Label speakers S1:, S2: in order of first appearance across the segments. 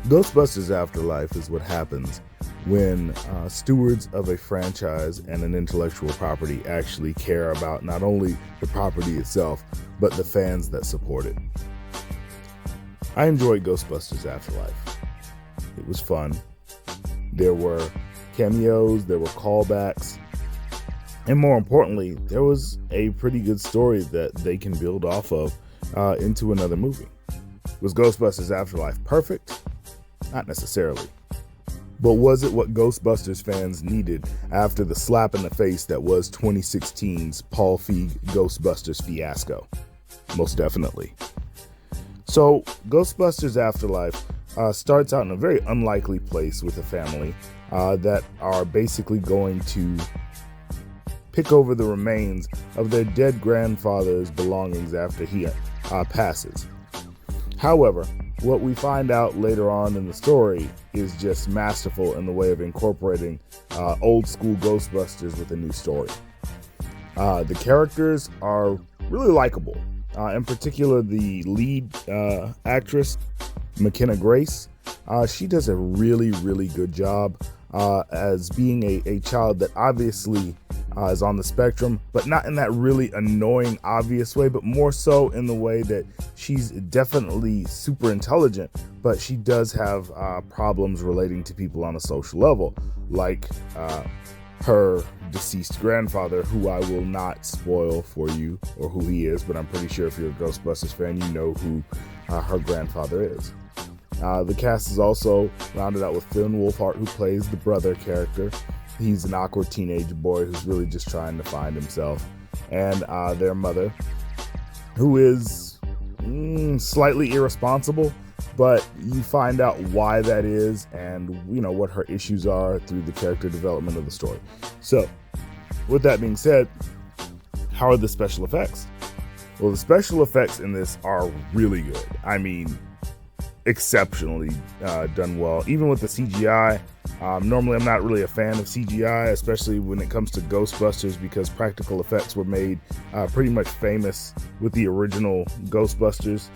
S1: Ghostbusters Afterlife is what happens when stewards of a franchise and an intellectual property actually care about not only the property itself, but the fans that support it. I enjoyed Ghostbusters Afterlife. It was fun. There were cameos, there were callbacks, and more importantly, there was a pretty good story that they can build off of into another movie. Was Ghostbusters Afterlife perfect? Not necessarily. But was it what Ghostbusters fans needed after the slap in the face that was 2016's Paul Feig Ghostbusters fiasco? Most definitely. So, Ghostbusters Afterlife starts out in a very unlikely place with a family that are basically going to pick over the remains of their dead grandfather's belongings after he passes. However, what we find out later on in the story is just masterful in the way of incorporating old school Ghostbusters with a new story. The characters are really likable. In particular, the lead actress, Mckenna Grace, she does a really, really good job as being a child that obviously is on the spectrum, but not in that really annoying, obvious way, but more so in the way that she's definitely super intelligent, but she does have problems relating to people on a social level, like her deceased grandfather, who I will not spoil for you or who he is, but I'm pretty sure if you're a Ghostbusters fan, you know who her grandfather is. The cast is also rounded out with Finn Wolfhard, who plays the brother character. He's an awkward teenage boy who's really just trying to find himself. And their mother, who is slightly irresponsible, but you find out why that is and, you know, what her issues are through the character development of the story. So, with that being said, how are the special effects? Well, the special effects in this are really good. I mean, exceptionally done well. Even with the CGI, normally I'm not really a fan of CGI, especially when it comes to Ghostbusters, because practical effects were made pretty much famous with the original Ghostbusters.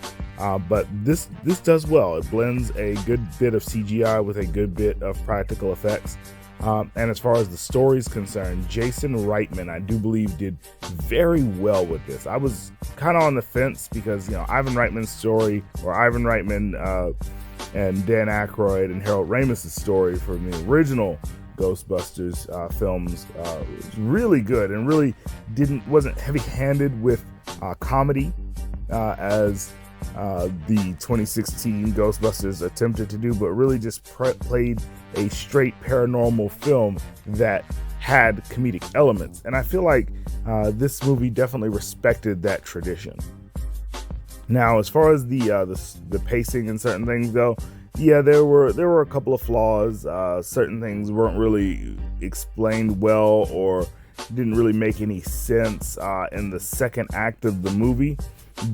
S1: But this does well. It blends a good bit of CGI with a good bit of practical effects. And as far as the story is concerned, Jason Reitman, I do believe, did very well with this. I was kind of on the fence because, you know, Ivan Reitman's story, or Ivan Reitman and Dan Aykroyd and Harold Ramis' story from the original Ghostbusters films was really good and really wasn't heavy-handed with comedy as the 2016 Ghostbusters attempted to do, but really just played a straight paranormal film that had comedic elements. And I feel like this movie definitely respected that tradition. Now, as far as the pacing and certain things go, yeah, there were a couple of flaws. Certain things weren't really explained well or didn't really make any sense in the second act of the movie.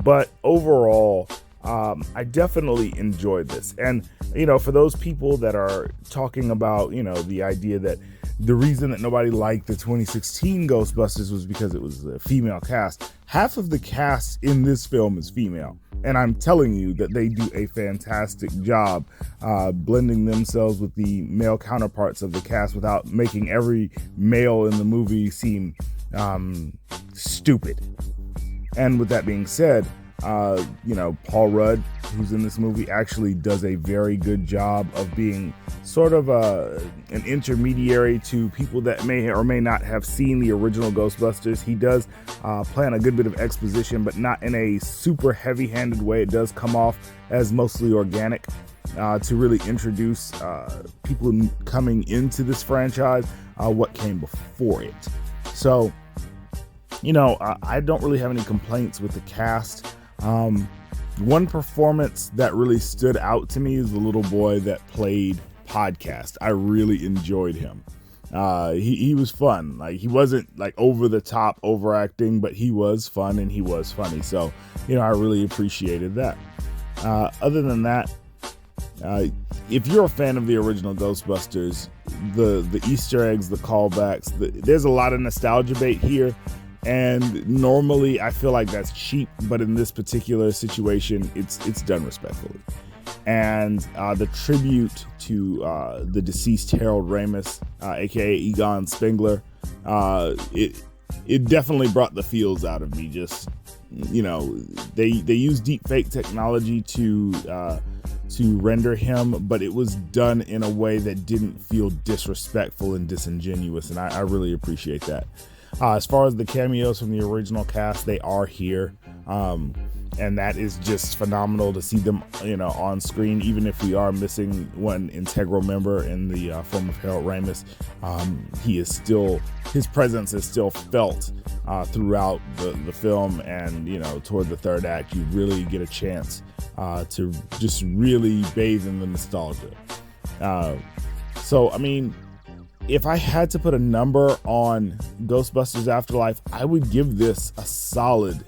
S1: But overall, I definitely enjoyed this. And, you know, for those people that are talking about, you know, the idea that the reason that nobody liked the 2016 Ghostbusters was because it was a female cast, half of the cast in this film is female. And I'm telling you that they do a fantastic job blending themselves with the male counterparts of the cast without making every male in the movie seem stupid. And with that being said, you know, Paul Rudd, who's in this movie, actually does a very good job of being sort of an intermediary to people that may or may not have seen the original Ghostbusters. He does plan a good bit of exposition, but not in a super heavy-handed way. It does come off as mostly organic to really introduce people coming into this franchise, what came before it. So, you know, I don't really have any complaints with the cast. One performance that really stood out to me is the little boy that played Podcast. I really enjoyed him. He was fun. Like, he wasn't like over the top overacting, but he was fun and he was funny. So, you know, I really appreciated that. Other than that, if you're a fan of the original Ghostbusters, the Easter eggs, the callbacks, there's a lot of nostalgia bait here. And normally I feel like that's cheap, but in this particular situation, it's done respectfully. and the tribute to the deceased Harold Ramis, aka Egon Spengler, it definitely brought the feels out of me. Just, you know, they use deep fake technology to render him, but it was done in a way that didn't feel disrespectful and disingenuous, and I really appreciate that. As far as the cameos from the original cast, they are here, and that is just phenomenal to see them, you know, on screen. Even if we are missing one integral member in the form of Harold Ramis, his presence is still felt throughout the film, and, you know, toward the third act, you really get a chance to just really bathe in the nostalgia. So, I mean, if I had to put a number on Ghostbusters Afterlife, I would give this a solid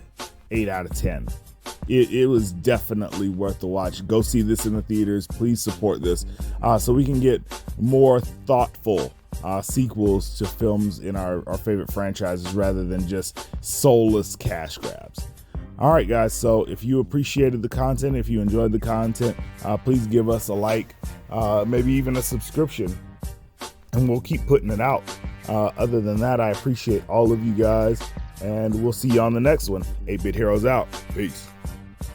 S1: 8 out of 10. It was definitely worth the watch. Go see this in the theaters. Please support this so we can get more thoughtful sequels to films in our favorite franchises rather than just soulless cash grabs. All right, guys, so if you appreciated the content, if you enjoyed the content, please give us a like, maybe even a subscription, and we'll keep putting it out. Other than that, I appreciate all of you guys, and we'll see you on the next one. 8-Bit Heroes out. Peace.